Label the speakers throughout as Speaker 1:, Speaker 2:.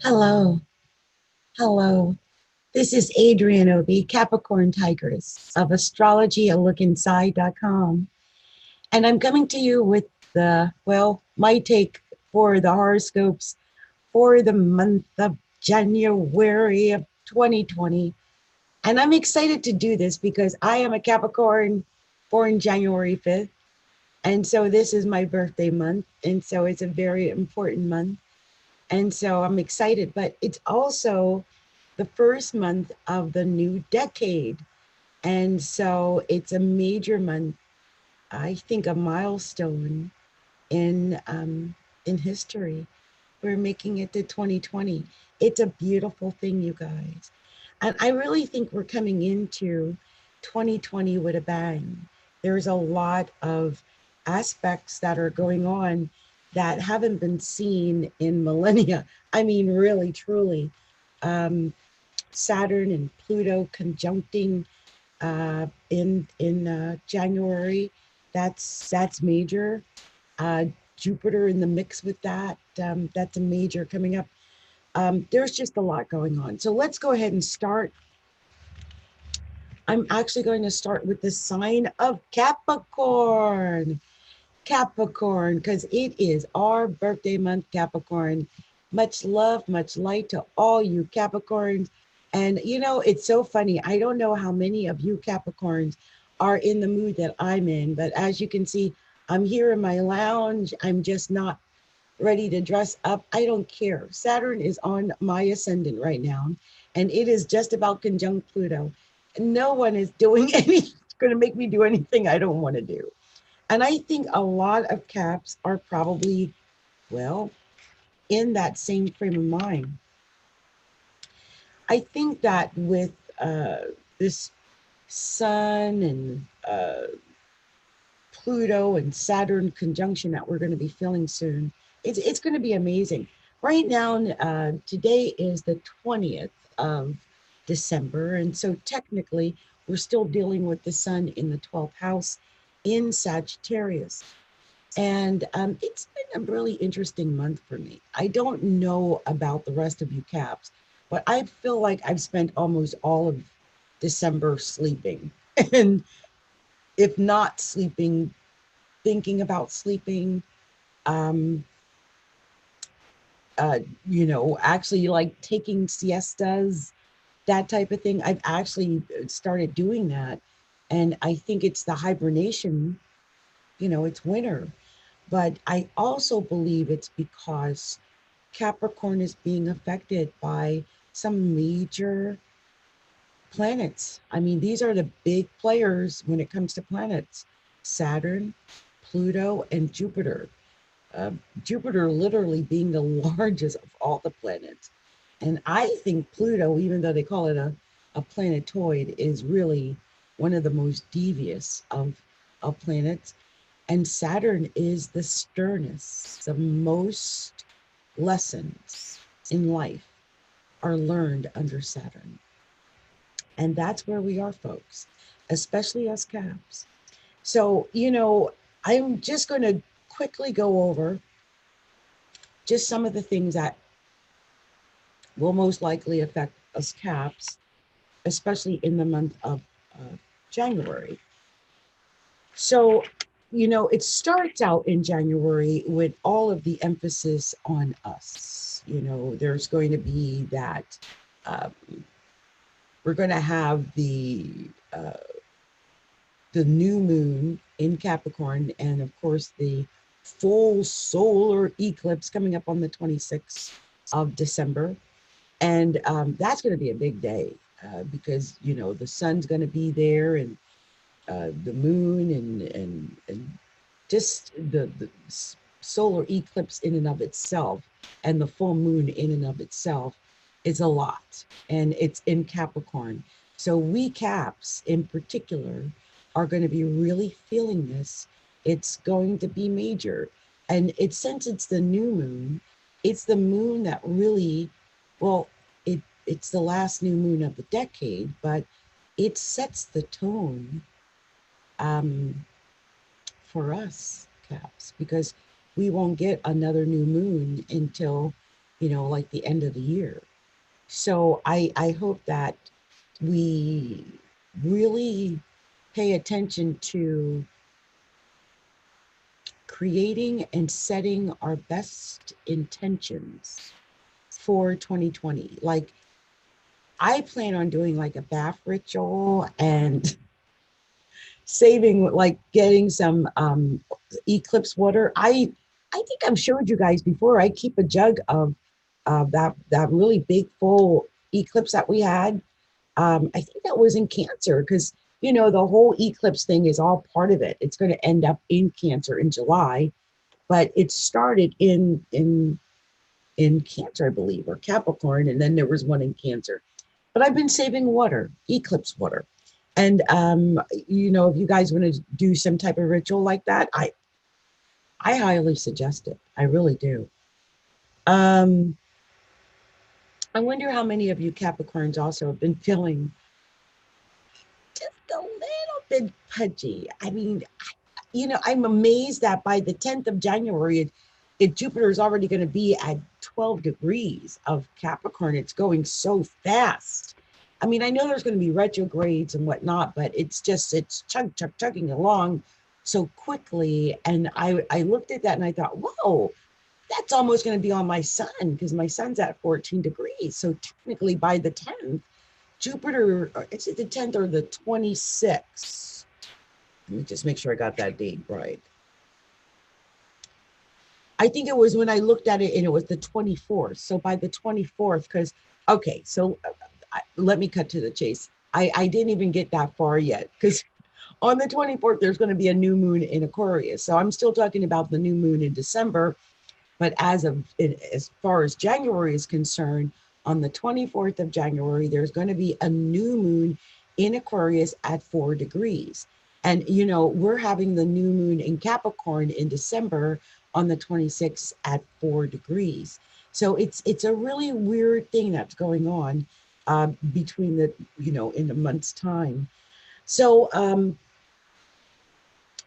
Speaker 1: Hello, hello. This is Adrienne Obi, Capricorntigress of Astrology, a look inside.com. And I'm coming to you with my take for the horoscopes for the month of January of 2020. And I'm excited to do this because I am a Capricorn born January 5th. And so this is my birthday month. And so it's a very important month. And so I'm excited, but it's also the first month of the new decade. And so it's a major month, I think a milestone in history. We're making it to 2020. It's a beautiful thing, you guys. And I really think we're coming into 2020 with a bang. There's a lot of aspects that are going on that haven't been seen in millennia. I mean, really, truly. Um, Saturn and Pluto conjuncting in January. That's major. Jupiter in the mix with that. That's a major coming up. There's just a lot going on. So let's go ahead and start. I'm actually going to start with the sign of Capricorn. Capricorn, because it is our birthday month, Capricorn. Much love, much light to all you Capricorns. And you know, it's so funny. I don't know how many of you Capricorns are in the mood that I'm in, but as you can see, I'm here in my lounge. I'm just not ready to dress up. I don't care. Saturn is on my ascendant right now, and it is just about conjunct Pluto. No one is doing going to make me do anything I don't want to do. And I think a lot of Caps are probably, well, in that same frame of mind. I think that with this Sun and Pluto and Saturn conjunction that we're going to be feeling soon, it's going to be amazing. Right now, today is the 20th of December. And so technically, we're still dealing with the Sun in the 12th house in Sagittarius. And it's been a really interesting month for me. I don't know about the rest of you Caps, but I feel like I've spent almost all of December sleeping. And if not sleeping, thinking about sleeping, um, actually like taking siestas, that type of thing. I've actually started doing that. And I think it's the hibernation, it's winter. But I also believe it's because Capricorn is being affected by some major planets. I mean, these are the big players when it comes to planets: Saturn, Pluto, and Jupiter. Jupiter literally being the largest of all the planets. And I think Pluto, even though they call it a planetoid, is really one of the most devious of planets. And Saturn is the sternest. The most lessons in life are learned under Saturn. And that's where we are, folks, especially us Caps. So, I'm just going to quickly go over just some of the things that will most likely affect us Caps, especially in the month of January. So, it starts out in January with all of the emphasis on us. There's going to be that we're going to have the new moon in Capricorn, and of course the full solar eclipse coming up on the 26th of December. And that's going to be a big day because, the sun's going to be there, and the moon and just the solar eclipse in and of itself and the full moon in and of itself is a lot, and it's in Capricorn. So we Caps in particular are going to be really feeling this. It's going to be major. And it's, since it's the new moon, it's the moon that really, well, it's the last new moon of the decade, but it sets the tone um, for us Caps, because we won't get another new moon until, like the end of the year. So I hope that we really pay attention to creating and setting our best intentions for 2020. Like, I plan on doing like a bath ritual and saving, like getting some eclipse water. I think I've showed you guys before. I keep a jug of that really big full eclipse that we had. I think that was in Cancer, because the whole eclipse thing is all part of it. It's going to end up in Cancer in July, but it started in Cancer, I believe, or Capricorn, and then there was one in Cancer. But I've been saving water, eclipse water. And if you guys want to do some type of ritual like that, I highly suggest it. I really do. Um, I wonder how many of you Capricorns also have been feeling just a little bit pudgy. I mean, I'm amazed that by the 10th of January, Jupiter is already going to be at 12 degrees of Capricorn. It's going so fast. I mean, I know there's going to be retrogrades and whatnot, but it's chugging along so quickly. And I looked at that and I thought, whoa, that's almost going to be on my sun, because my sun's at 14 degrees. So technically by the 10th, Jupiter, it's the 10th or the 26th. Let me just make sure I got that date right. I think it was when I looked at it and it was the 24th. So by the 24th, because, okay, so let me cut to the chase. I didn't even get that far yet, because on the 24th, there's going to be a new moon in Aquarius. So I'm still talking about the new moon in December. But as far as January is concerned, on the 24th of January, there's going to be a new moon in Aquarius at 4 degrees. And, we're having the new moon in Capricorn in December on the 26th at 4 degrees. So it's a really weird thing that's going on between in a month's time. So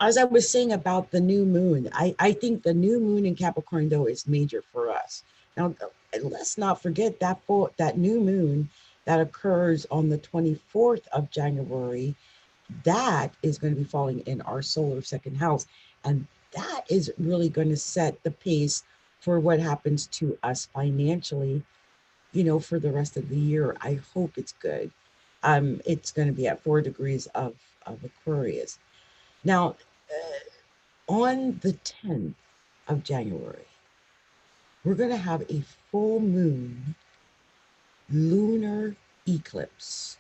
Speaker 1: as I was saying about the new moon, I think the new moon in Capricorn, though, is major for us. Now, let's not forget that new moon that occurs on the 24th of January, that is going to be falling in our solar second house. And that is really going to set the pace for what happens to us financially, for the rest of the year. I hope it's good. It's going to be at 4 degrees of Aquarius. Now, on the 10th of January, we're going to have a full moon lunar eclipse.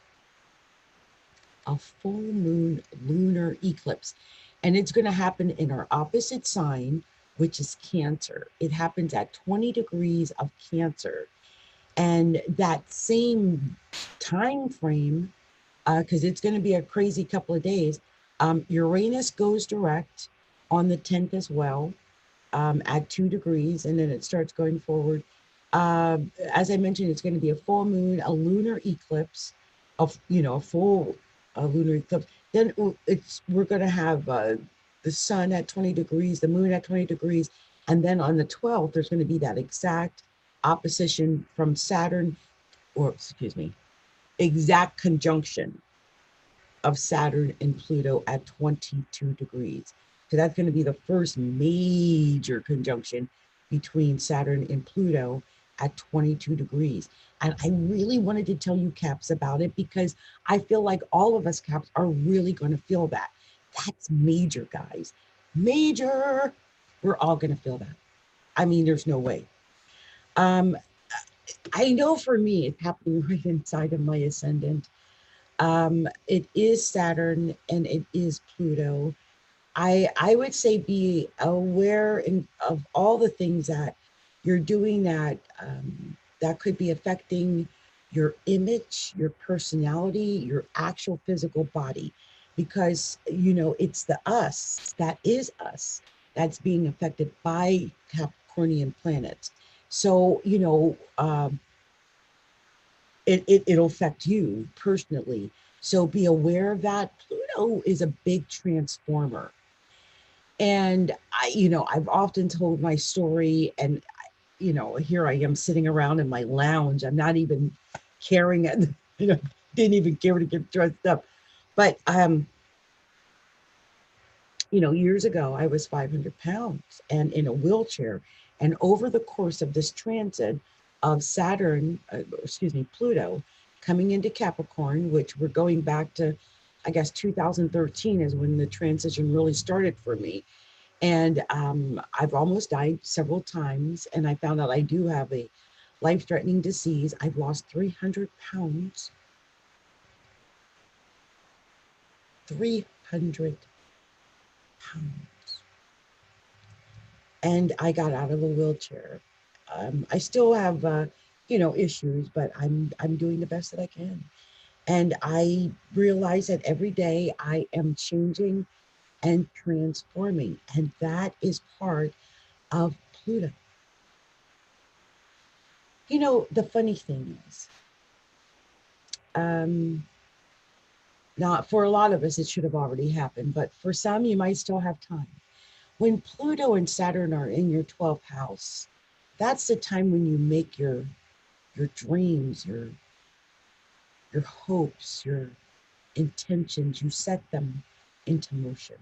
Speaker 1: A full moon lunar eclipse. And it's going to happen in our opposite sign, which is Cancer. It happens at 20 degrees of Cancer. And that same time frame, because it's going to be a crazy couple of days, Uranus goes direct on the 10th as well, at 2 degrees, and then it starts going forward. As I mentioned, it's going to be a full moon, a lunar eclipse, a full lunar eclipse. Then we're going to have the sun at 20 degrees, the moon at 20 degrees, and then on the 12th, there's going to be that exact opposition from Saturn, or excuse me, exact conjunction of Saturn and Pluto at 22 degrees. So that's going to be the first major conjunction between Saturn and Pluto at 22 degrees. And I really wanted to tell you Caps about it, because I feel like all of us Caps are really going to feel that. That's major, guys. Major. We're all going to feel that. I mean, there's no way. I know for me, it's happening right inside of my ascendant. It is Saturn and it is Pluto. I would say be aware of all the things that you're doing that that could be affecting your image, your personality, your actual physical body, because you know it's the us that is us that's being affected by Capricornian planets. So you know it'll affect you personally. So be aware of that. Pluto is a big transformer. And you know, I've often told my story, and you know, here I am sitting around in my lounge. I'm not even caring, you know, didn't even care to get dressed up. But you know, years ago I was 500 pounds and in a wheelchair. And over the course of this transit of Saturn, excuse me, Pluto coming into Capricorn, which we're going back to, I guess 2013 is when the transition really started for me. And I've almost died several times. And I found out I do have a life threatening disease. I've lost 300 pounds. 300 pounds. And I got out of a wheelchair. I still have, you know, issues, but I'm doing the best that I can. And I realize that every day I am changing and transforming. And that is part of Pluto. You know, the funny thing is, um, now for a lot of us, it should have already happened, but for some, you might still have time. When Pluto and Saturn are in your 12th house, that's the time when you make your dreams, your hopes, your intentions, you set them into motion.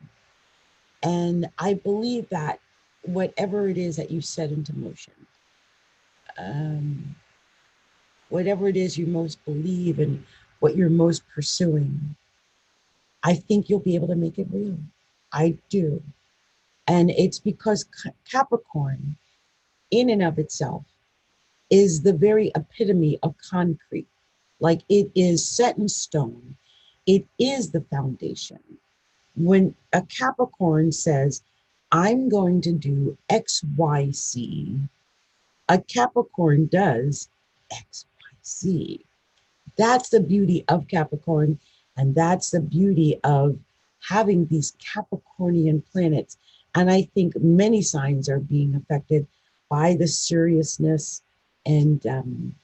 Speaker 1: And I believe that whatever it is that you set into motion, um, whatever it is you most believe and what you're most pursuing, I think you'll be able to make it real. I do. And it's because Capricorn, in and of itself, is the very epitome of concrete. Like it is set in stone, it is the foundation. When a Capricorn says, I'm going to do XYZ, a Capricorn does XYZ. That's the beauty of Capricorn. And that's the beauty of having these Capricornian planets. And I think many signs are being affected by the seriousness and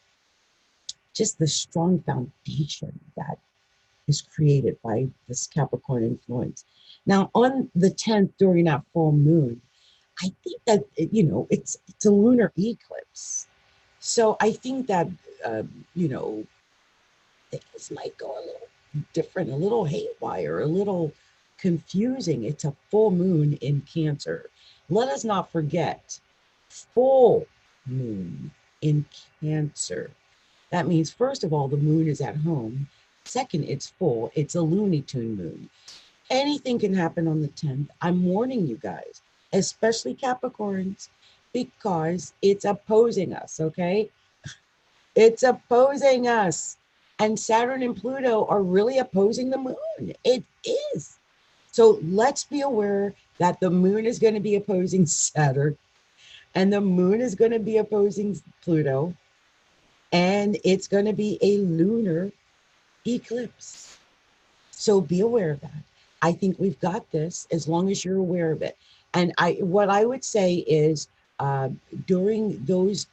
Speaker 1: just the strong foundation that is created by this Capricorn influence. Now, on the 10th, during that full moon, I think that, you know, it's a lunar eclipse. So I think that, you know, things might go a little different, a little haywire, a little confusing. It's a full moon in Cancer. Let us not forget, full moon in Cancer. That means, first of all, the moon is at home. Second, it's full. It's a Looney Tune moon. Anything can happen on the 10th. I'm warning you guys, especially Capricorns, because it's opposing us, okay? It's opposing us. And Saturn and Pluto are really opposing the moon. It is. So let's be aware that the moon is going to be opposing Saturn and the moon is going to be opposing Pluto. And it's going to be a lunar eclipse. So be aware of that. I think we've got this as long as you're aware of it. And what I would say is during those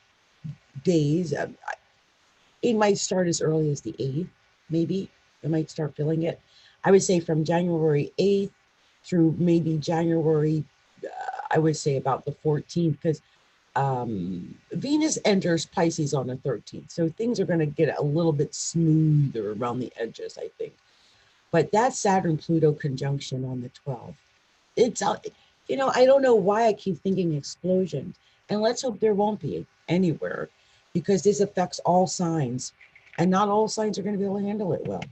Speaker 1: days, it might start as early as the 8th, maybe. You might start feeling it. I would say from January 8th through maybe January, I would say about the 14th, because Venus enters Pisces on the 13th. So things are going to get a little bit smoother around the edges, I think. But that Saturn-Pluto conjunction on the 12th, it's, you know, I don't know why I keep thinking explosions. And let's hope there won't be anywhere, because this affects all signs. And not all signs are going to be able to handle it well.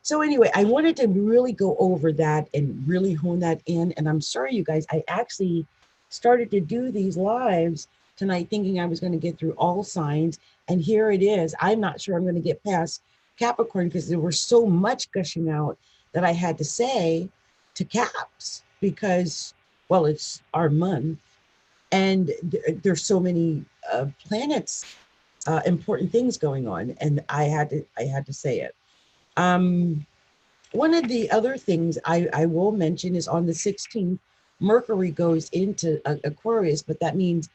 Speaker 1: So anyway, I wanted to really go over that and really hone that in. And I'm sorry, you guys, I actually started to do these lives tonight thinking I was going to get through all signs. And here it is. I'm not sure I'm going to get past Capricorn because there was so much gushing out that I had to say to Caps because, well, it's our month, and there's so many planets, important things going on, and I had to say it. One of the other things I will mention is on the 16th, Mercury goes into Aquarius, but that means,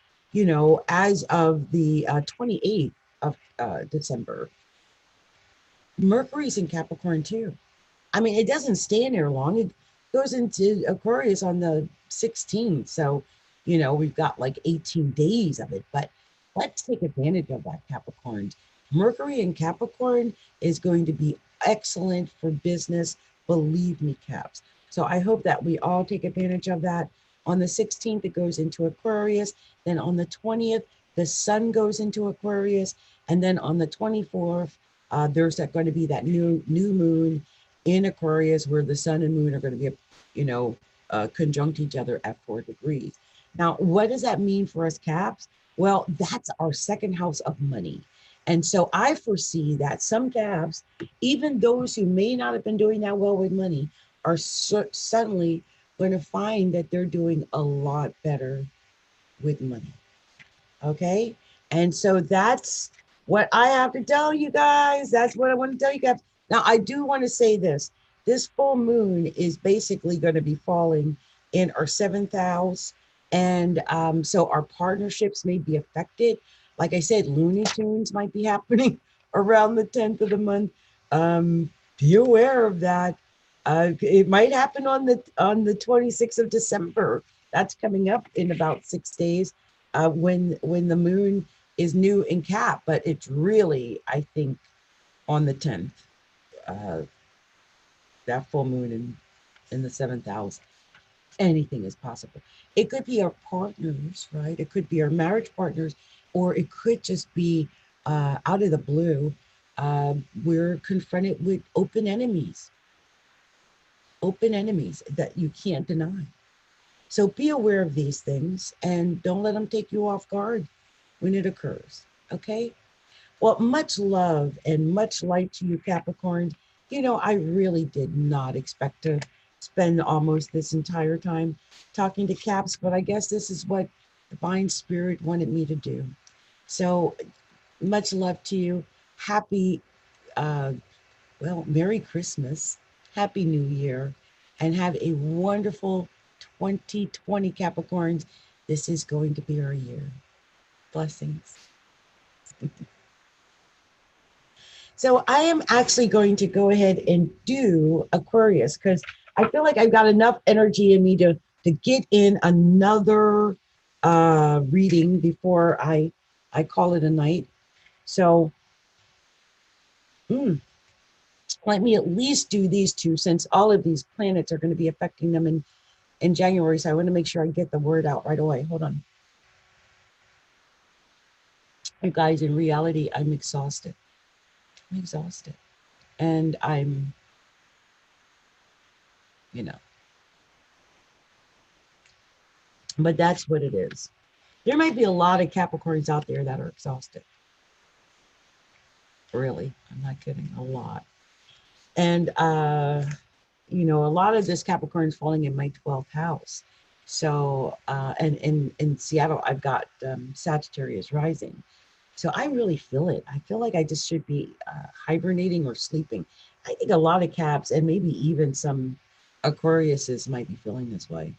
Speaker 1: as of the 28th of December, Mercury's in Capricorn too. I mean, it doesn't stay in there long. It goes into Aquarius on the 16th. So, we've got like 18 days of it, but let's take advantage of that, Capricorn. Mercury in Capricorn is going to be excellent for business. Believe me, Caps. So I hope that we all take advantage of that. On the 16th, it goes into Aquarius. Then on the 20th, the sun goes into Aquarius. And then on the 24th, there's going to be that new moon in Aquarius, where the sun and moon are going to be, conjunct each other at 4 degrees. Now, what does that mean for us, Caps? Well, that's our second house of money. And so I foresee that some Caps, even those who may not have been doing that well with money, are suddenly going to find that they're doing a lot better with money. Okay? And so that's what I have to tell you guys. That's what I want to tell you guys. Now, I do want to say this. This full moon is basically going to be falling in our 7th house. And so our partnerships may be affected. Like I said, Looney Tunes might be happening around the 10th of the month. Be aware of that. It might happen on the 26th of December. That's coming up in about 6 days, when the moon is new in Cap. But it's really, I think, on the 10th. That full moon in the 7th house, anything is possible. It could be our partners, right? It could be our marriage partners, or it could just be out of the blue. We're confronted with open enemies that you can't deny. So be aware of these things and don't let them take you off guard when it occurs. Okay? Well, much love and much light to you, Capricorn. I really did not expect to spend almost this entire time talking to Caps, but I guess this is what Divine Spirit wanted me to do. So much love to you. Happy, Merry Christmas. Happy New Year. And have a wonderful 2020, Capricorns. This is going to be our year. Blessings. So I am actually going to go ahead and do Aquarius, because I feel like I've got enough energy in me to get in another reading before I call it a night. So let me at least do these two, since all of these planets are going to be affecting them in January. So I want to make sure I get the word out right away. Hold on. You guys, in reality, I'm exhausted. And I'm, but that's what it is. There might be a lot of Capricorns out there that are exhausted. Really, I'm not kidding, a lot. And, a lot of this Capricorn is falling in my 12th house. So, and in Seattle, I've got Sagittarius rising. So I really feel it. I feel like I just should be hibernating or sleeping. I think a lot of Caps, and maybe even some Aquariuses, might be feeling this way.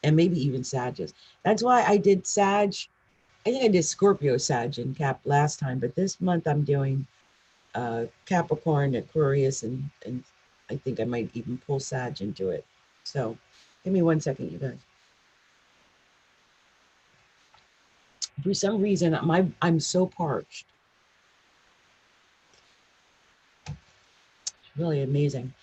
Speaker 1: And maybe even Sagittarius. That's why I did Sag. I think I did Scorpio, Sag, and Cap last time. But this month I'm doing Capricorn, Aquarius, and I think I might even pull Sag into it. So give me 1 second, you guys. For some reason, I'm so parched. It's really amazing.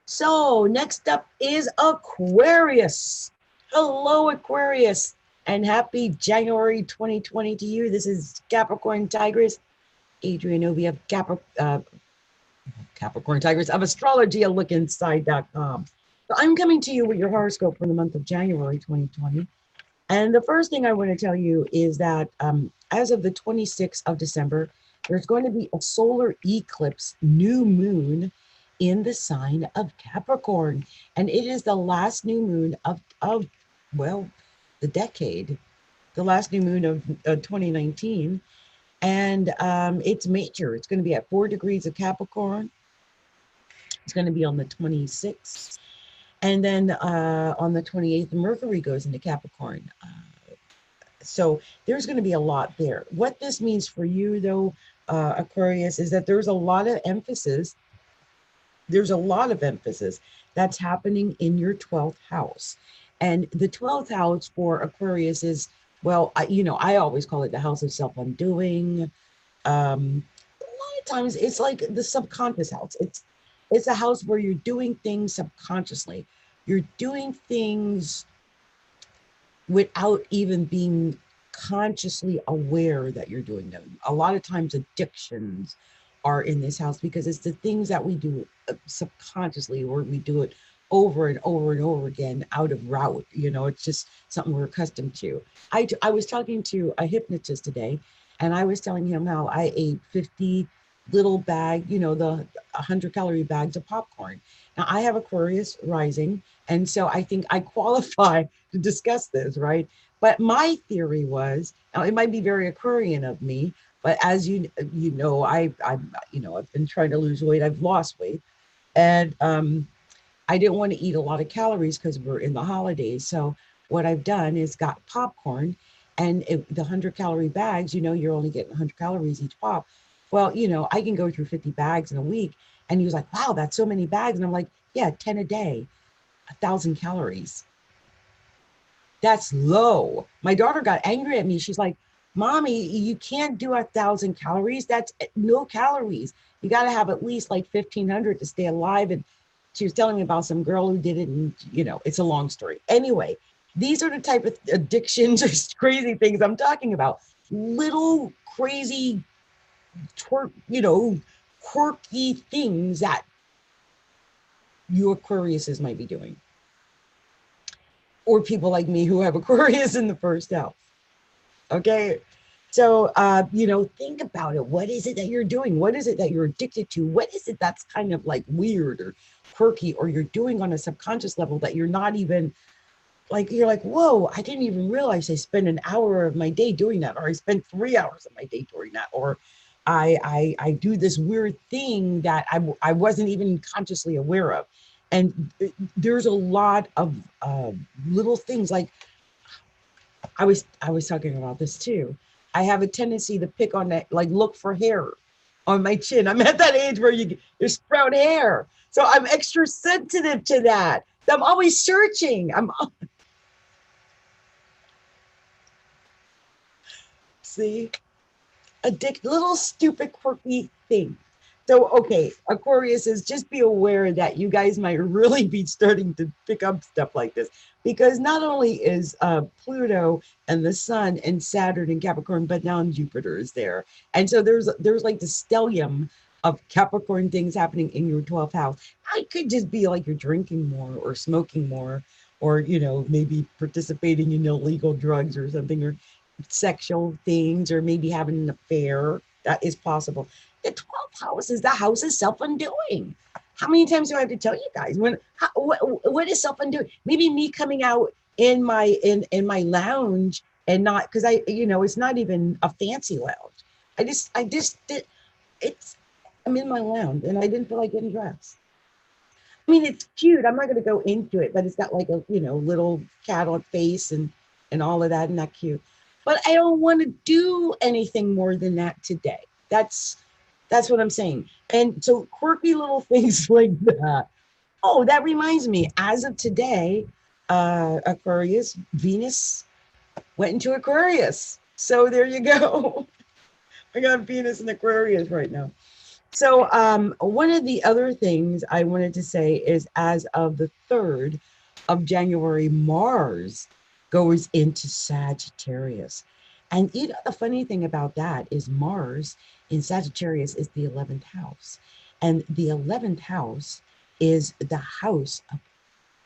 Speaker 1: So next up is Aquarius. Hello, Aquarius, and happy January 2020 to you. This is Capricorntigress, Adrienne of Capricorntigress of Astrology, alookinside.com. So I'm coming to you with your horoscope for the month of January 2020. And the first thing I want to tell you is that as of the 26th of December, there's going to be a solar eclipse, new moon, in the sign of Capricorn. And it is the last new moon of well, the decade, the last new moon of 2019. And it's major. It's going to be at 4 degrees of Capricorn. It's going to be on the 26th. And then on the 28th, Mercury goes into Capricorn. So there's going to be a lot there. What this means for you, though, Aquarius, is that there's a lot of emphasis. There's a lot of emphasis that's happening in your 12th house. And the 12th house for Aquarius is, well, I always call it the house of self-undoing. A lot of times it's like the subconscious house. It's a house where you're doing things subconsciously. You're doing things without even being consciously aware that you're doing them. A lot of times addictions are in this house because it's the things that we do subconsciously, or we do it over and over and over again out of route. It's just something we're accustomed to. I was talking to a hypnotist today, and I was telling him how I ate 50 little bag, the 100-calorie bags of popcorn. Now, I have Aquarius rising, and so I think I qualify to discuss this, right? But my theory was, now it might be very Aquarian of me, but as I've been trying to lose weight. I've lost weight, and I didn't want to eat a lot of calories because we're in the holidays. So what I've done is got popcorn, and the 100-calorie bags, you're only getting 100 calories each pop. Well, I can go through 50 bags in a week. And he was like, wow, that's so many bags. And I'm like, yeah, 10 a day, 1,000 calories. That's low. My daughter got angry at me. She's like, Mommy, you can't do 1,000 calories. That's no calories. You got to have at least like 1,500 to stay alive. And she was telling me about some girl who did it. And, it's a long story. Anyway, these are the type of addictions or crazy things I'm talking about. Little crazy, quirky things that you Aquariuses might be doing. Or people like me who have Aquarius in the first house. Okay. So, think about it. What is it that you're doing? What is it that you're addicted to? What is it that's kind of like weird or quirky, or you're doing on a subconscious level that you're not even like, you're like, whoa, I didn't even realize I spent an hour of my day doing that, or I spent 3 hours of my day doing that, or I do this weird thing that I wasn't even consciously aware of. And there's a lot of little things. Like I was talking about this too. I have a tendency to pick on that, like look for hair on my chin. I'm at that age where you sprout hair. So I'm extra sensitive to that. I'm always searching. See, little stupid quirky thing. So, okay, Aquarius is, just be aware that you guys might really be starting to pick up stuff like this, because not only is Pluto and the Sun and Saturn and Capricorn, but now Jupiter is there. And so there's like the stellium of Capricorn things happening in your 12th house. I could just be like you're drinking more or smoking more, or, maybe participating in illegal drugs or something, or sexual things, or maybe having an affair. That is possible. The 12th house is the house of self-undoing. How many times do I have to tell you guys? What is self-undoing? Maybe me coming out in my lounge, and not because it's not even a fancy lounge. I'm in my lounge and I didn't feel like getting dressed. I mean, it's cute. I'm not going to go into it, but it's got like a little cat on face and all of that, and that cute. But I don't want to do anything more than that today. That's what I'm saying. And so quirky little things like that. Oh, that reminds me, as of today, Aquarius, Venus went into Aquarius. So there you go. I got Venus in Aquarius right now. So one of the other things I wanted to say is, as of the 3rd of January, Mars goes into Sagittarius. And the funny thing about that is Mars in Sagittarius is the 11th house. And the 11th house is the house of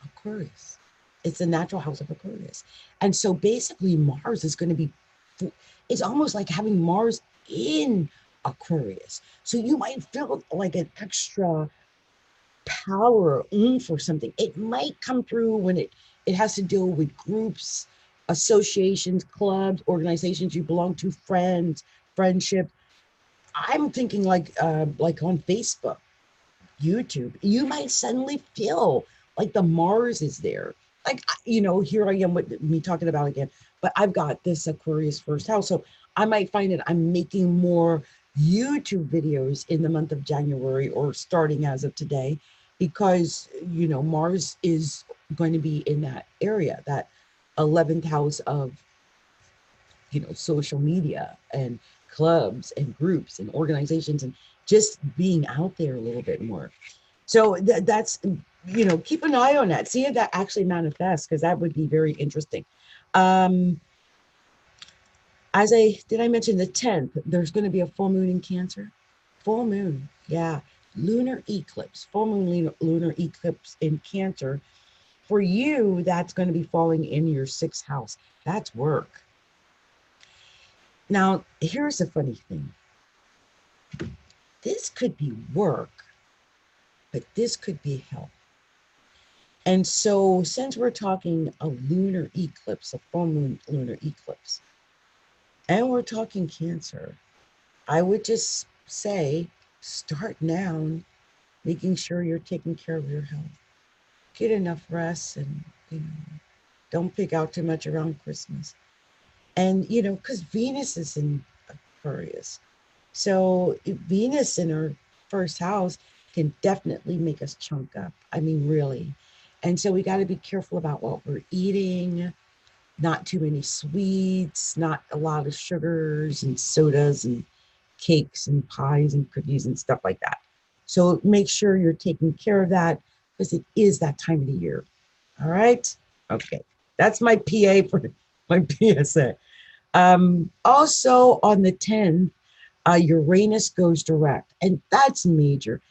Speaker 1: Aquarius. It's the natural house of Aquarius. And so basically Mars is going to be, it's almost like having Mars in Aquarius. So you might feel like an extra power or oomph or something. It might come through when it has to deal with groups, associations, clubs, organizations you belong to, friends, friendship. I'm thinking like on Facebook, YouTube, you might suddenly feel like the Mars is there. Like, here I am with me talking about again, but I've got this Aquarius first house. So I might find that I'm making more YouTube videos in the month of January or starting as of today, because, Mars is going to be in that area, that 11th house of, social media and clubs and groups and organizations and just being out there a little bit more. So that's, keep an eye on that. See if that actually manifests, because that would be very interesting. Um, did I mention the 10th, there's going to be a full moon in Cancer. Full moon. Yeah. Lunar eclipse, full moon lunar eclipse in Cancer. For you, that's going to be falling in your 6th house. That's work. Now, here's the funny thing. This could be work, but this could be health. And so, since we're talking a lunar eclipse, a full moon lunar eclipse, and we're talking Cancer, I would just say start now, making sure you're taking care of your health. Get enough rest, and don't pick out too much around Christmas. And because Venus is in Aquarius, so Venus in her first house can definitely make us chunk up. I mean, really. And so we got to be careful about what we're eating, not too many sweets, not a lot of sugars and sodas and cakes and pies and cookies and stuff like that. So make sure you're taking care of that, because it is that time of the year. All right. Okay. That's my PA for my PSA. Also on the 10th, Uranus goes direct, and that's major.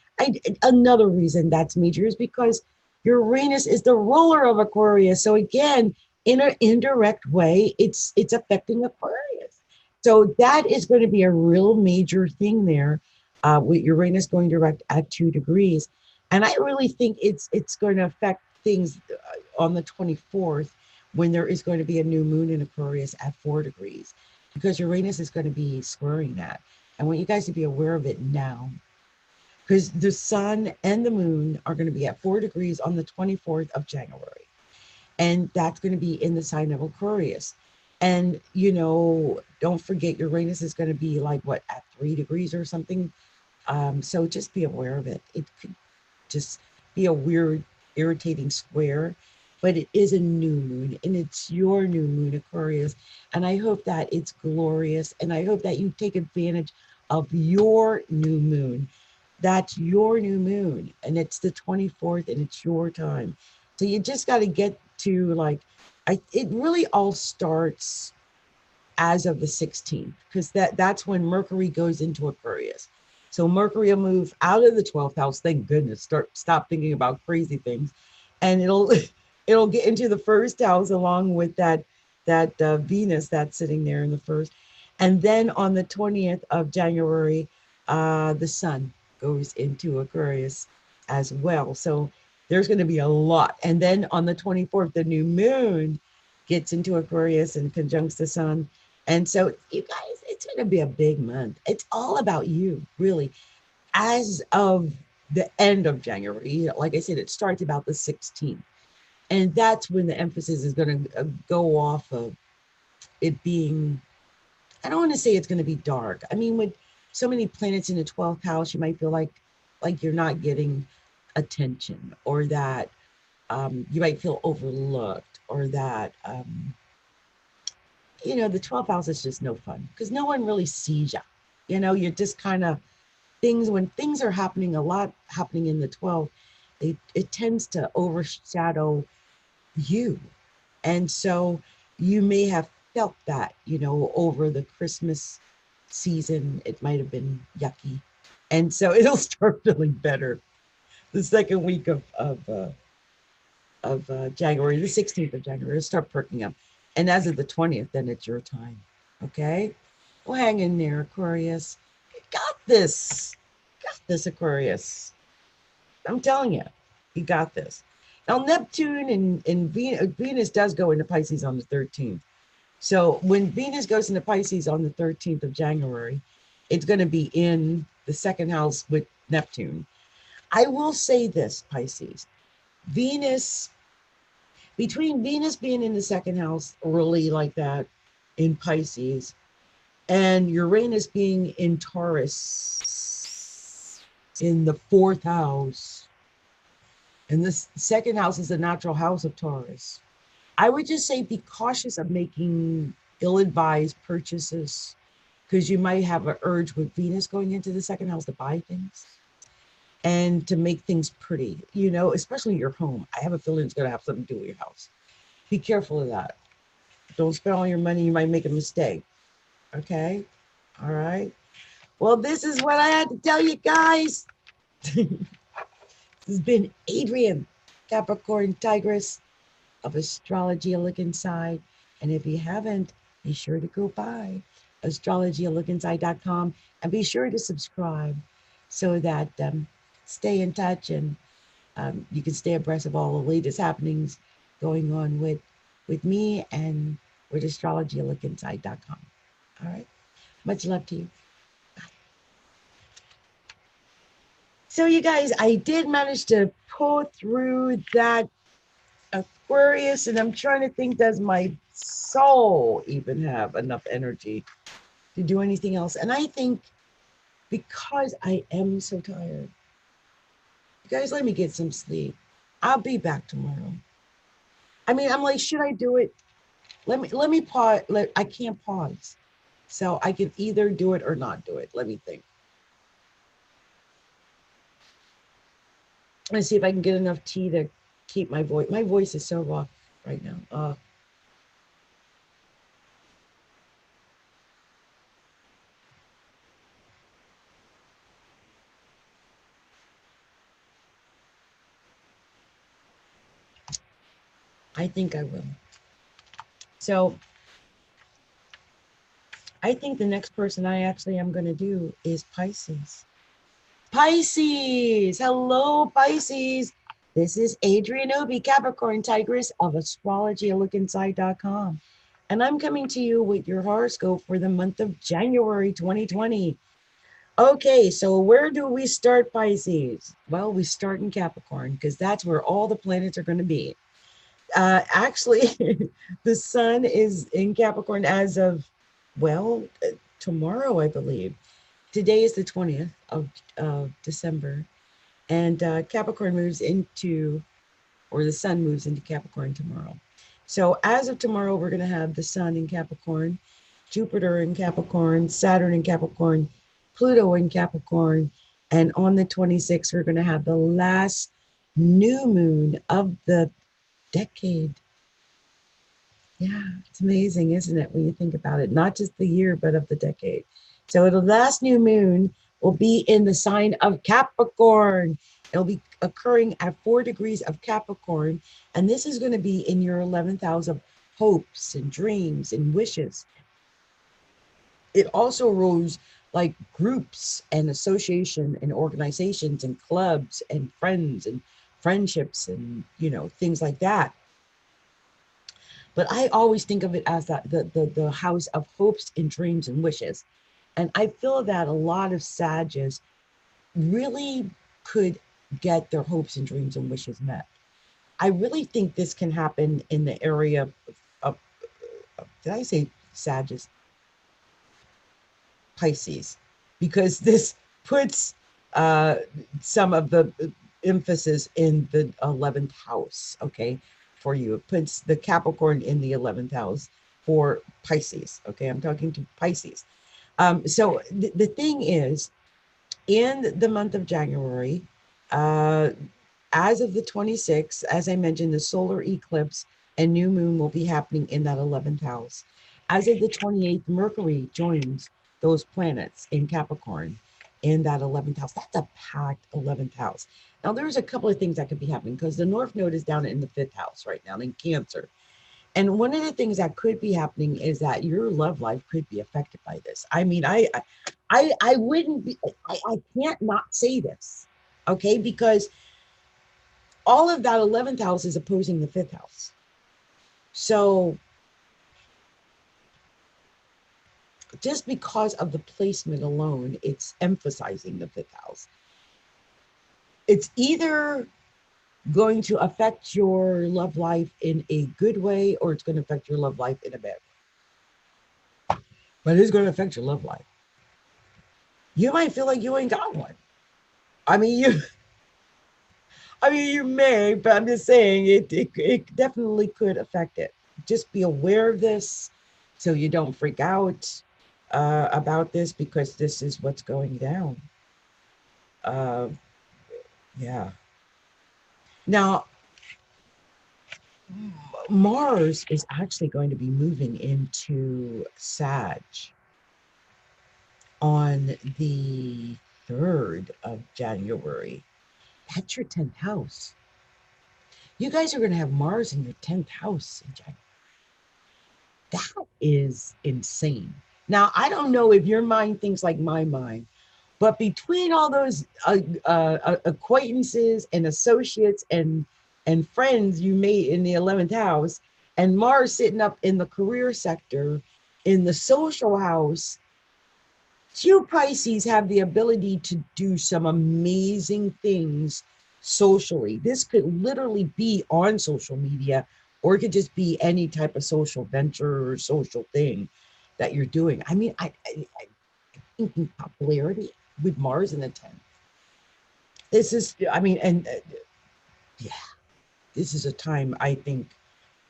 Speaker 1: Another reason that's major is because Uranus is the ruler of Aquarius. So again, in an indirect way, it's affecting Aquarius. So that is going to be a real major thing there, with Uranus going direct at 2 degrees. And I really think it's going to affect things on the 24th, when there is going to be a new moon in Aquarius at 4 degrees, because Uranus is going to be squaring that. I want you guys to be aware of it now, because the sun and the moon are going to be at 4 degrees on the 24th of January. And that's going to be in the sign of Aquarius. And, don't forget Uranus is going to be like, what, at 3 degrees or something. So just be aware of it. It could just be a weird, irritating square, but it is a new moon, and it's your new moon, Aquarius. And I hope that it's glorious, and I hope that you take advantage of your new moon. That's your new moon, and it's the 24th, and it's your time. So you just got to get to it really all starts as of the 16th, because that's when Mercury goes into Aquarius. So Mercury will move out of the 12th house. Thank goodness. Stop thinking about crazy things, and it'll get into the first house, along with that Venus that's sitting there in the first. And then on the 20th of January, the sun goes into Aquarius as well. So there's going to be a lot. And then on the 24th, the new moon gets into Aquarius and conjuncts the sun. And so, you guys, it's going to be a big month. It's all about you, really. As of the end of January, like I said, it starts about the 16th. And that's when the emphasis is going to go off of it being, I don't want to say it's going to be dark. I mean, with so many planets in the 12th house, you might feel like you're not getting attention, or that you might feel overlooked, or that the 12th house is just no fun, because no one really sees you. You're just kind of when things are happening, a lot happening in the 12th, it tends to overshadow you. And so you may have felt that, over the Christmas season, it might have been yucky. And so it'll start feeling better the second week of January, the 16th of January, it'll start perking up. And as of the 20th, then it's your time. Okay? Well, hang in there, Aquarius. You got this. Got this, Aquarius. I'm telling you, you got this. Now, Neptune and Venus does go into Pisces on the 13th. So when Venus goes into Pisces on the 13th of January, it's going to be in the second house with Neptune. I will say this, Pisces. Venus, between Venus being in the second house early like that in Pisces and Uranus being in Taurus in the fourth house, and this second house is the natural house of Taurus, I would just say be cautious of making ill-advised purchases because you might have an urge with Venus going into the second house to buy things and to make things pretty, you know, especially your home. I have a feeling it's going to have something to do with your house. Be careful of that. Don't spend all your money. You might make a mistake. Okay. All right. Well, this is what I had to tell you guys. This has been Adrienne, Capricorntigress of Astrology, a look inside. And if you haven't, be sure to go by astrologyalookInside.com and be sure to subscribe so that stay in touch and you can stay abreast of all the latest happenings going on with me and with astrologyalookInside.com. All right. Much love to you. Bye. So you guys, I did manage to pull through that Aquarius, and I'm trying to think, does my soul even have enough energy to do anything else? And I think because I am so tired, you guys, let me get some sleep. I'll be back tomorrow. I mean, I'm like, should I do it? Let me pause. I can't pause. So I can either do it or not do it. Let me think. Let's see if I can get enough tea to keep my voice. My voice is so rough right now. I think I will. So I think the next person I actually am going to do is Pisces. Pisces. Hello, Pisces. This is Adrienne Obi, Capricorntigress of astrologyalookinside.com. And I'm coming to you with your horoscope for the month of January 2020. Okay, so where do we start, Pisces? Well, we start in Capricorn because that's where all the planets are going to be. Actually, the sun is in Capricorn as of, well, tomorrow, I believe. Today is the 20th of December, and Capricorn moves into, or the sun moves into Capricorn tomorrow. So as of tomorrow, we're going to have the sun in Capricorn, Jupiter in Capricorn, Saturn in Capricorn, Pluto in Capricorn, and on the 26th, we're going to have the last new moon of the decade. Yeah, it's amazing, isn't it, when you think about it? Not just the year, but of the decade. So the last new moon will be in the sign of Capricorn. It'll be occurring at 4 degrees of Capricorn. And this is going to be in your 11th house of hopes and dreams and wishes. It also rules like groups and association and organizations and clubs and friends and friendships and, you know, things like that. But I always think of it as the house of hopes and dreams and wishes. And I feel that a lot of Sages really could get their hopes and dreams and wishes met. I really think this can happen in the area of did I say Sages? Pisces, because this puts some of the emphasis in the 11th house, okay, for you. It puts the Capricorn in the 11th house for Pisces, okay? I'm talking to Pisces. So the thing is, in the month of January, as of the 26th, as I mentioned, the solar eclipse and new moon will be happening in that 11th house. As of the 28th, Mercury joins those planets in Capricorn in that 11th house. That's a packed 11th house. Now, there's a couple of things that could be happening because the North Node is down in the 5th house right now in Cancer. And one of the things that could be happening is that your love life could be affected by this. I mean, I wouldn't be, I can't not say this, okay? Because all of that 11th house is opposing the 5th house. So just because of the placement alone, it's emphasizing the 5th house. It's either going to affect your love life in a good way, or it's going to affect your love life in a bad way. But it's going to affect your love life. You might feel like you ain't got one. I mean, you may, but I'm just saying it definitely could affect it. Just be aware of this so you don't freak out about this, because this is what's going down. Uh, yeah. Now, Mars is actually going to be moving into Sag on the 3rd of January. That's your 10th house. You guys are going to have Mars in your 10th house in January. That is insane. Now, I don't know if your mind thinks like my mind, but between all those acquaintances and associates and friends you made in the 11th house, and Mars sitting up in the career sector, in the social house, you Pisces have the ability to do some amazing things socially. This could literally be on social media, or it could just be any type of social venture or social thing that you're doing. I mean, I think in popularity with Mars in the 10th. This is, I mean, and yeah, this is a time, I think,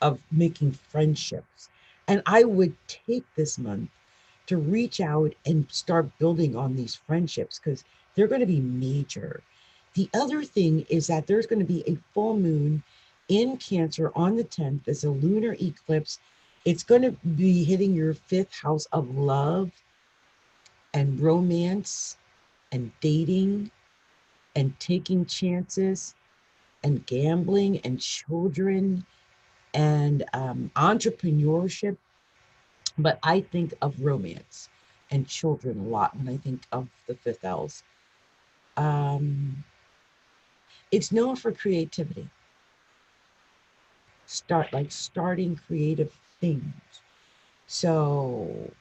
Speaker 1: of making friendships. And I would take this month to reach out and start building on these friendships, because they're going to be major. The other thing is that there's going to be a full moon in Cancer on the 10th. It's a lunar eclipse. It's going to be hitting your 5th house of love and romance and dating and taking chances and gambling and children and entrepreneurship. But I think of romance and children a lot when I think of the 5th house. It's known for creativity. Starting creative things. So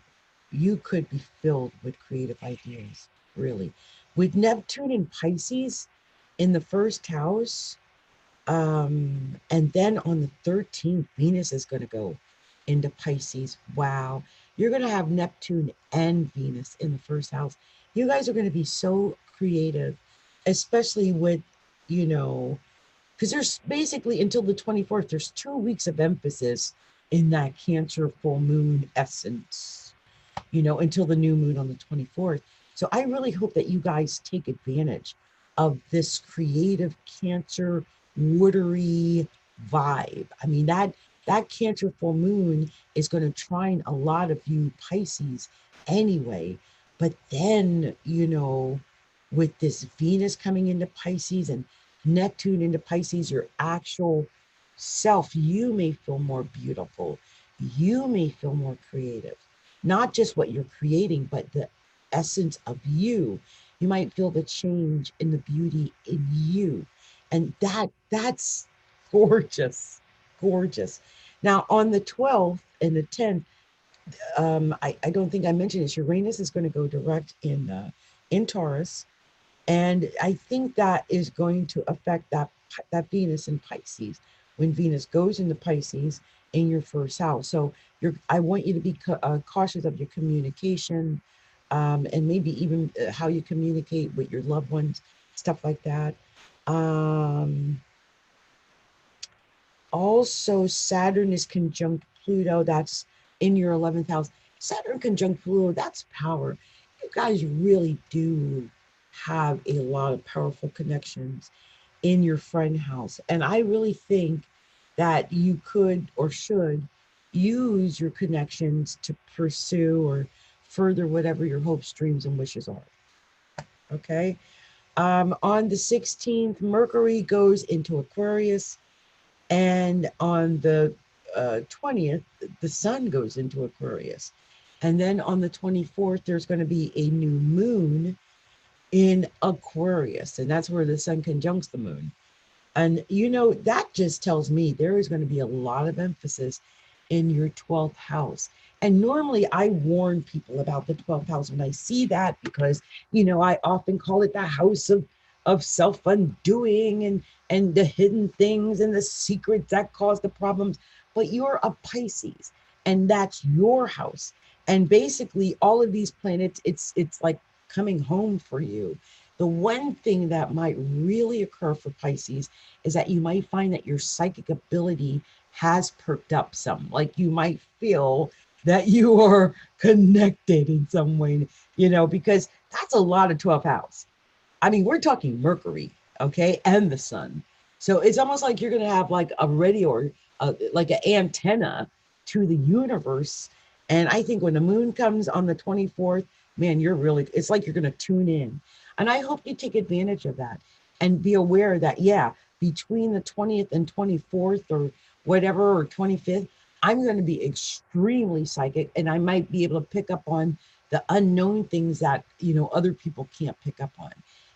Speaker 1: you could be filled with creative ideas, really. With Neptune and Pisces in the 1st house, and then on the 13th, Venus is going to go into Pisces. Wow. You're going to have Neptune and Venus in the 1st house. You guys are going to be so creative, especially with, because there's basically until the 24th, there's 2 weeks of emphasis in that Cancer full moon essence, until the new moon on the 24th. So I really hope that you guys take advantage of this creative Cancer watery vibe. I mean, that Cancer full moon is going to trine a lot of you Pisces anyway. But then, with this Venus coming into Pisces and Neptune into Pisces, your actual self, you may feel more beautiful. You may feel more creative. Not just what you're creating, but the essence of you. You might feel the change in the beauty in you. And that's gorgeous, gorgeous. Now, on the 12th and the 10th, I don't think I mentioned this. Uranus is going to go direct in Taurus, and I think that is going to affect that Venus in Pisces. When Venus goes into Pisces in your 1st house, so I want you to be cautious of your communication, and maybe even how you communicate with your loved ones, stuff like that. Also, Saturn is conjunct Pluto. That's in your 11th house. Saturn conjunct Pluto, that's power. You guys really do have a lot of powerful connections in your friend house. And I really think that you could or should use your connections to pursue or further whatever your hopes, dreams, and wishes are. Okay. On the 16th, Mercury goes into Aquarius. And on the 20th, the sun goes into Aquarius. And then on the 24th, there's going to be a new moon in Aquarius. And that's where the sun conjuncts the moon. And, you know, that just tells me there is going to be a lot of emphasis in your 12th house. And normally I warn people about the 12th house when I see that, because, you know, I often call it the house of self-undoing and the hidden things and the secrets that cause the problems. But you're a Pisces, and that's your house. And basically all of these planets, it's like coming home for you. The one thing that might really occur for Pisces is that you might find that your psychic ability has perked up some. Like you might feel that you are connected in some way, you know, because that's a lot of 12th house. I mean, we're talking Mercury, okay, and the sun. So it's almost like you're going to have like a radio or like an antenna to the universe. And I think when the moon comes on the 24th, man, you're really, it's like you're going to tune in. And I hope you take advantage of that and be aware that, yeah, between the 20th and 24th or whatever, or 25th, I'm going to be extremely psychic, and I might be able to pick up on the unknown things that, you know, other people can't pick up on.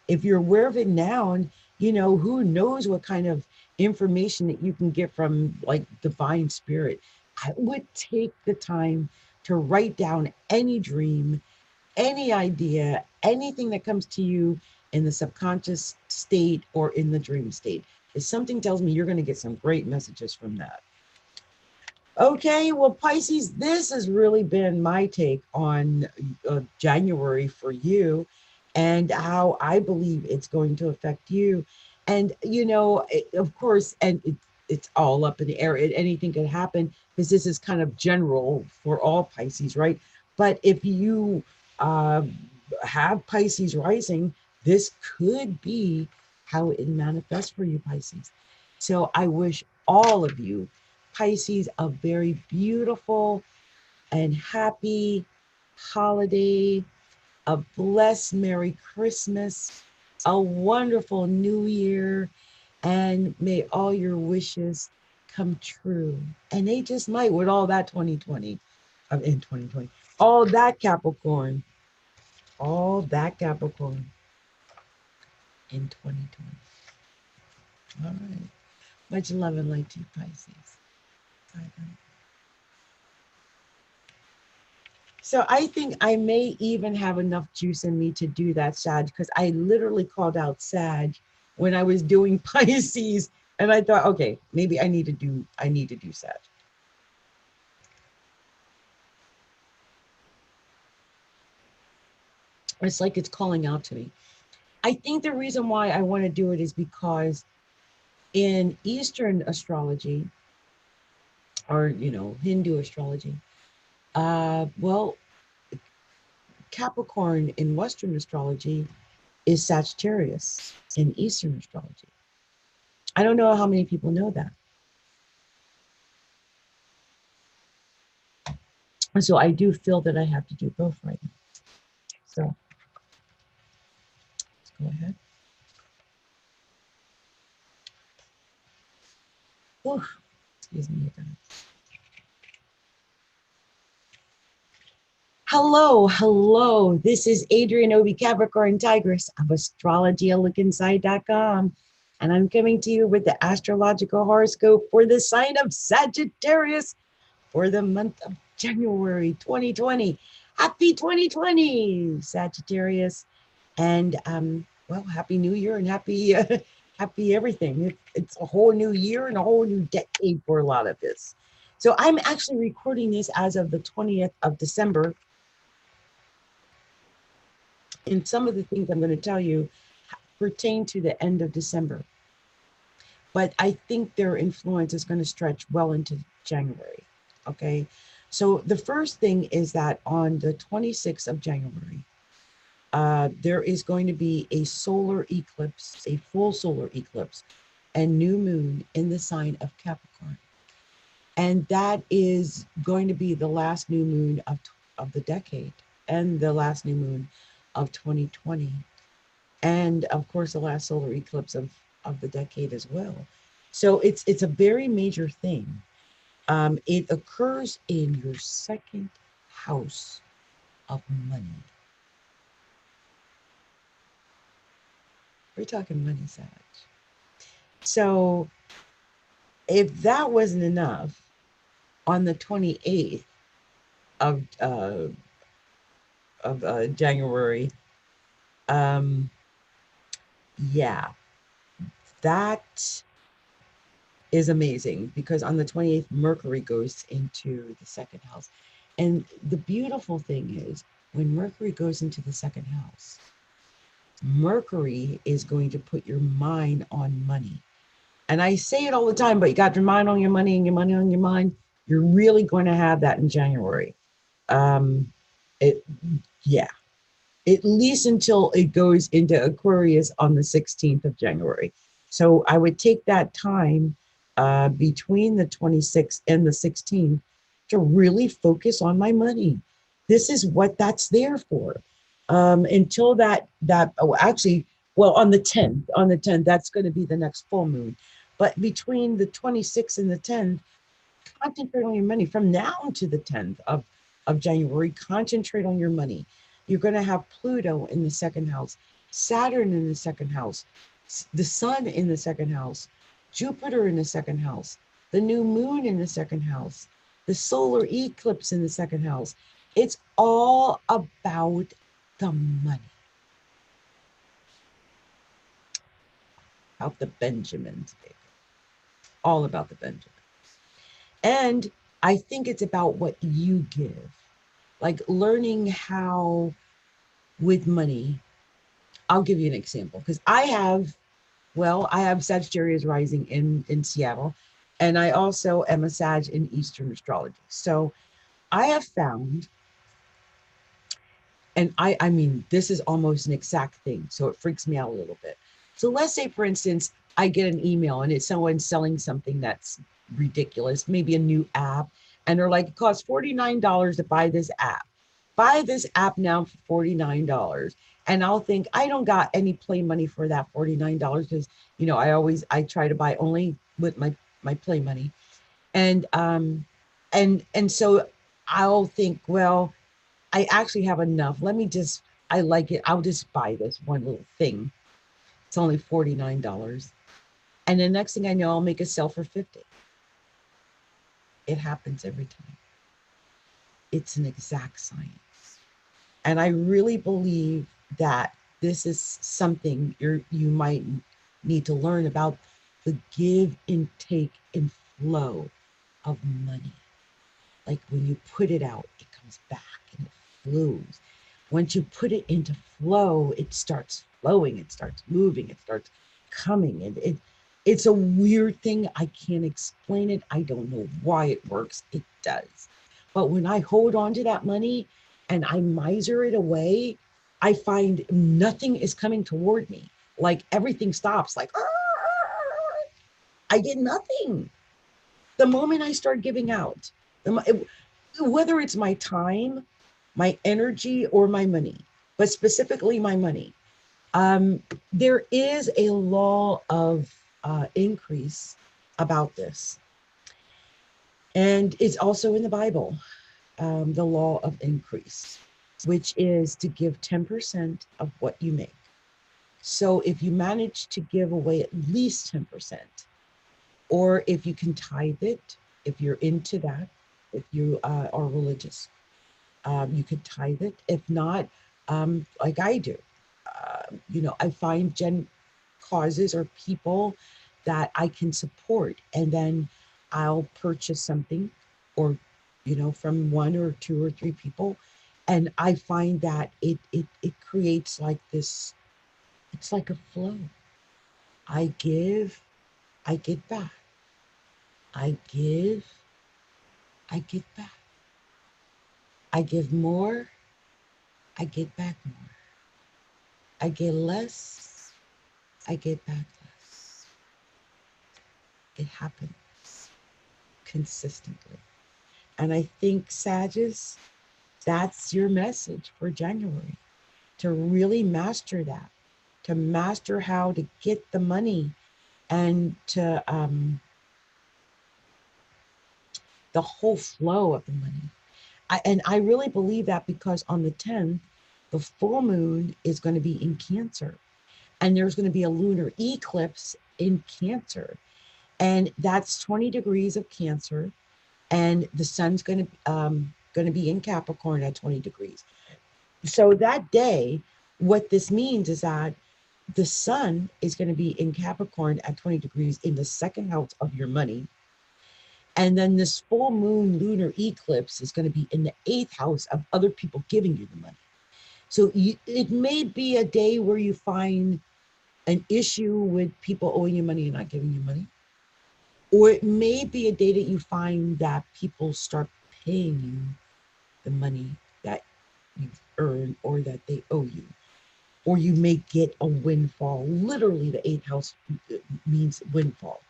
Speaker 1: If you're aware of it now, and you know, who knows what kind of information that you can get from like divine spirit. I would take the time to write down any dream, any idea, anything that comes to you in the subconscious state or in the dream state. If something tells me, you're going to get some great messages from that. Okay, well, Pisces, this has really been my take on January for you, and how I believe it's going to affect you. And, you know, of course, and it's all up in the air. Anything could happen, because this is kind of general for all Pisces, right? But if you uh, have Pisces rising, this could be how it manifests for you, Pisces. So I wish all of you Pisces a very beautiful and happy holiday, a blessed Merry Christmas, a wonderful New Year, and may all your wishes come true. And they just might with all that 2020, in 2020, all that Capricorn in 2020. All right. Much love and light to you, Pisces. Bye-bye. So I think I may even have enough juice in me to do that, Sag, because I literally called out Sag when I was doing Pisces, and I thought, okay, maybe I need to do Sag. It's like it's calling out to me. I think the reason why I want to do it is because in Eastern astrology, or you know, Hindu astrology, well, Capricorn in Western astrology is Sagittarius in Eastern astrology. I don't know how many people know that. And so I do feel that I have to do both right now. So let's go ahead. Oh, excuse me, guys. Hello, hello. This is Adrienne Obi Capricorntigress of astrologyalookinside.com. And I'm coming to you with the astrological horoscope for the sign of Sagittarius for the month of January 2020. Happy 2020, Sagittarius. And well, happy new year and happy happy everything. It's a whole new year and a whole new decade for a lot of this. So I'm actually recording this as of the 20th of December. And some of the things I'm going to tell you pertain to the end of December. But I think their influence is going to stretch well into January. Okay. So the first thing is that on the 26th of January, there is going to be a solar eclipse, a full solar eclipse, and new moon in the sign of Capricorn. And that is going to be the last new moon of the decade, and the last new moon of 2020. And of course, the last solar eclipse of the decade as well. So it's a very major thing. It occurs in your second house of money. We're talking money, Sag. So if that wasn't enough, on the 28th of January, um, yeah, that is amazing because on the 28th, Mercury goes into the second house. And the beautiful thing is when Mercury goes into the second house, Mercury is going to put your mind on money. And I say it all the time, but you got your mind on your money and your money on your mind. You're really going to have that in January. Um, it, yeah, at least until it goes into Aquarius on the 16th of January. So I would take that time between the 26th and the 16th to really focus on my money. This is what that's there for. Until actually, well, on the 10th, that's going to be the next full moon. But between the 26th and the 10th, concentrate on your money from now to the 10th of January. Concentrate on your money. You're going to have Pluto in the second house, Saturn in the second house, the sun in the second house, Jupiter in the second house, the new moon in the second house, the solar eclipse in the second house. It's all about the money, about the Benjamins, baby. All about the Benjamins. And I think it's about what you give, like learning how with money. I'll give you an example because I have Sagittarius rising in Seattle, and I also am a Sag in Eastern astrology. So I have found, and I mean, this is almost an exact thing, so it freaks me out a little bit. So let's say, for instance, I get an email and it's someone selling something that's ridiculous, maybe a new app, and they're like, it costs $49 to buy this app. Buy this app now for $49. And I'll think, I don't got any play money for that $49 because, I try to buy only with my play money. And so I'll think, well, I actually have enough. I like it. I'll just buy this one little thing. It's only $49. And the next thing I know, I'll make a sale for 50. It happens every time. It's an exact science. And I really believe that this is something you might need to learn about, the give and take and flow of money. Like when you put it out, it comes back and it flows. Once you put it into flow, it starts flowing, it starts moving, it starts coming. And it's a weird thing. I can't explain it. I don't know why it works. It does. But when I hold on to that money and I miser it away, I find nothing is coming toward me. Like everything stops, like, I get nothing. The moment I start giving out, whether it's my time, my energy, or my money, but specifically my money, there is a law of increase about this. And it's also in the Bible, the law of increase, which is to give 10% of what you make. So if you manage to give away at least 10%, or if you can tithe it, if you're into that, if you are religious, you could tithe it. If not, like I do, I find causes or people that I can support, and then I'll purchase something, or from one or two or three people, and I find that it creates like this. It's like a flow. I give, I get back. I give, I get back. I give more, I get back more. I get less, I get back less. It happens consistently. And I think, Sagittarius, that's your message for January, to really master that, to master how to get the money, and to the whole flow of the money. And I really believe that because on the 10th, the full moon is going to be in Cancer, and there's going to be a lunar eclipse in Cancer, and that's 20 degrees of Cancer, and the sun's going to be in Capricorn at 20 degrees. So that day, what this means is that the sun is going to be in Capricorn at 20 degrees in the second house of your money. And then this full moon lunar eclipse is going to be in the eighth house of other people giving you the money. So it may be a day where you find an issue with people owing you money and not giving you money. Or it may be a day that you find that people start paying you the money that you've earned or that they owe you. Or you may get a windfall. Literally, the eighth house means windfall.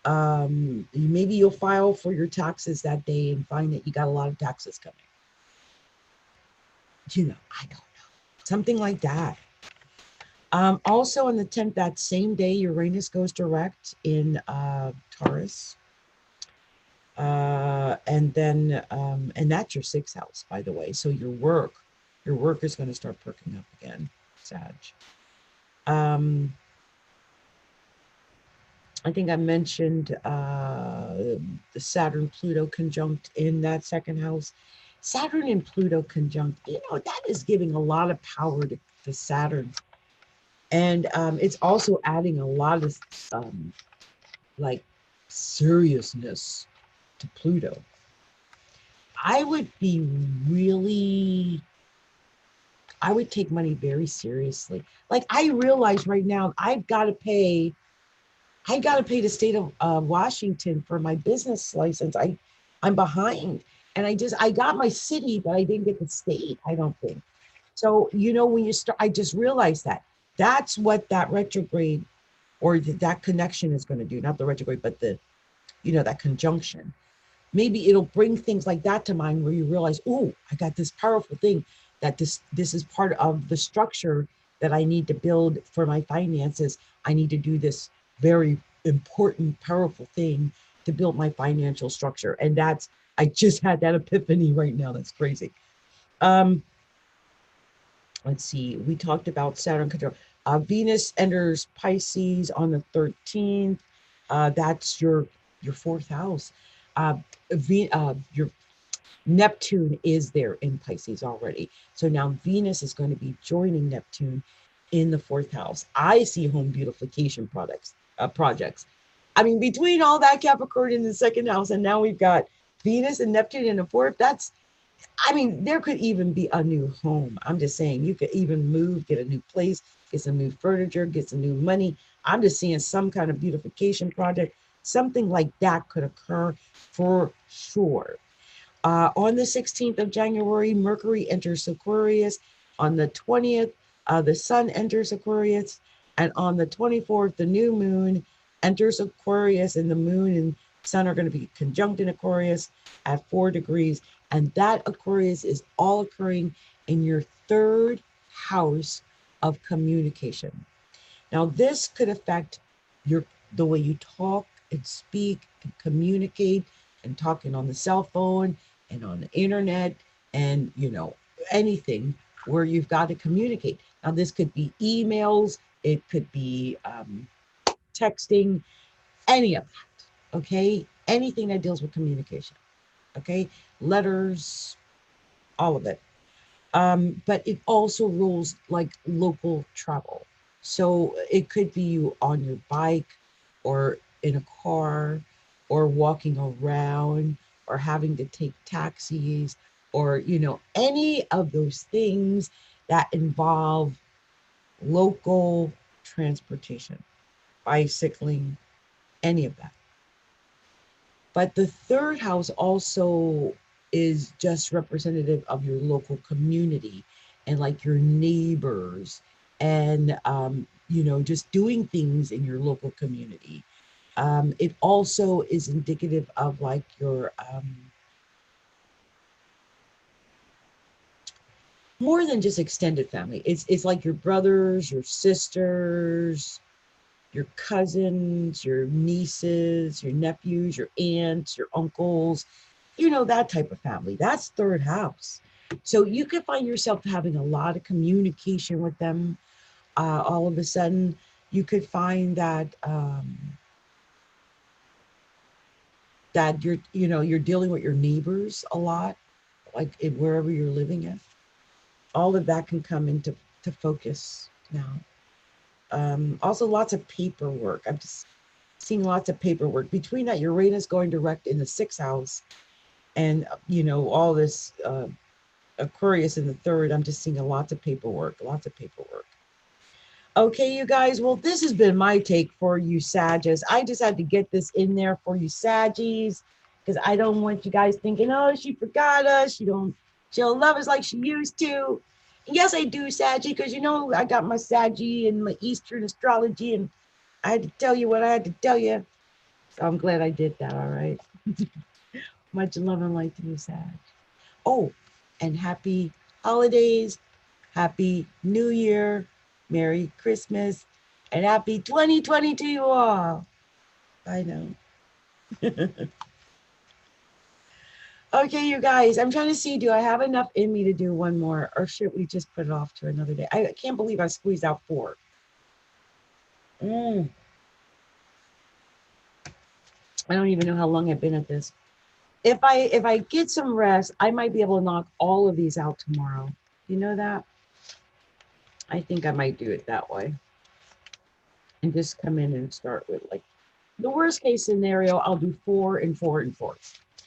Speaker 1: Maybe you'll file for your taxes that day and find that you got a lot of taxes coming. I don't know. Something like that. Also on the 10th, that same day, Uranus goes direct in Taurus. And that's your sixth house, by the way. So your work is going to start perking up again, Sag. I think I mentioned the Saturn-Pluto conjunct in that second house. Saturn and Pluto conjunct, that is giving a lot of power to Saturn. And it's also adding a lot of like seriousness to Pluto. I would take money very seriously. Like, I realize right now I got to pay the state of Washington for my business license. I'm behind, and I got my city, but I didn't get the state, I don't think. So, when you start, I just realized that's what that retrograde or that connection is going to do. Not the retrograde, but that conjunction. Maybe it'll bring things like that to mind where you realize, oh, I got this powerful thing that this is part of the structure that I need to build for my finances. I need to do this very important, powerful thing to build my financial structure. And I just had that epiphany right now. That's crazy. Let's see. We talked about Saturn control. Venus enters Pisces on the 13th. That's your fourth house. Your Neptune is there in Pisces already. So now Venus is going to be joining Neptune in the fourth house. I see home beautification projects. I mean, between all that Capricorn in the second house, and now we've got Venus and Neptune in the fourth, there could even be a new home. I'm just saying, you could even move, get a new place, get some new furniture, get some new money. I'm just seeing some kind of beautification project. Something like that could occur for sure. On the 16th of January, Mercury enters Aquarius. On the 20th, the Sun enters Aquarius. And on the 24th, the new moon enters Aquarius, and the moon and Sun are going to be conjunct in Aquarius at 4 degrees. And that Aquarius is all occurring in your third house of communication. Now, this could affect the way you talk and speak and communicate, and talking on the cell phone and on the internet and, anything where you've got to communicate. Now, this could be emails, it could be texting, any of that, okay? Anything that deals with communication, okay? Letters, all of it. But it also rules like local travel. So it could be you on your bike or in a car or walking around or having to take taxis or, any of those things that involve local transportation, bicycling, any of that. But the third house also is just representative of your local community and like your neighbors and, just doing things in your local community. It also is indicative of like your, more than just extended family. It's like your brothers, your sisters, your cousins, your nieces, your nephews, your aunts, your uncles, that type of family. That's third house. So you could find yourself having a lot of communication with them all of a sudden. you could find that that you're dealing with your neighbors a lot, like wherever you're living at. All of that can come into focus now. Also, lots of paperwork. I'm just seeing lots of paperwork between that Uranus going direct in the sixth house, and all this Aquarius in the third. I'm just seeing lots of paperwork, lots of paperwork. Okay, you guys. Well, this has been my take for you, Sagittarius. I just had to get this in there for you, Saggies, because I don't want you guys thinking, oh, she forgot us. She'll love us like she used to. Yes, I do, Saggy, because I got my Saggy and my Eastern astrology, and I had to tell you what I had to tell you. So I'm glad I did that. All right. Much love and light to you, Sag. Oh, and happy holidays, happy New Year, Merry Christmas, and happy 2020 to you all. I know. Okay, you guys, I'm trying to see, do I have enough in me to do one more, or should we just put it off to another day? I can't believe I squeezed out 4. I don't even know how long I've been at this. If I get some rest, I might be able to knock all of these out tomorrow. You know that? I think I might do it that way and just come in and start with, like, the worst case scenario, I'll do 4 and 4 and 4.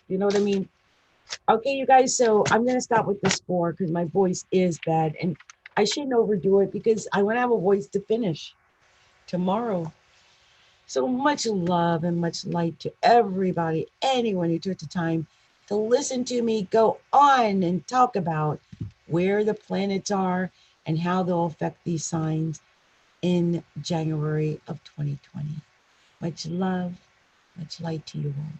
Speaker 1: You know what I mean? Okay, you guys, so I'm going to stop with this 4 because my voice is bad and I shouldn't overdo it because I want to have a voice to finish tomorrow. So much love and much light to everybody, anyone who took the time to listen to me go on and talk about where the planets are and how they'll affect these signs in January of 2020. Much love, much light to you all.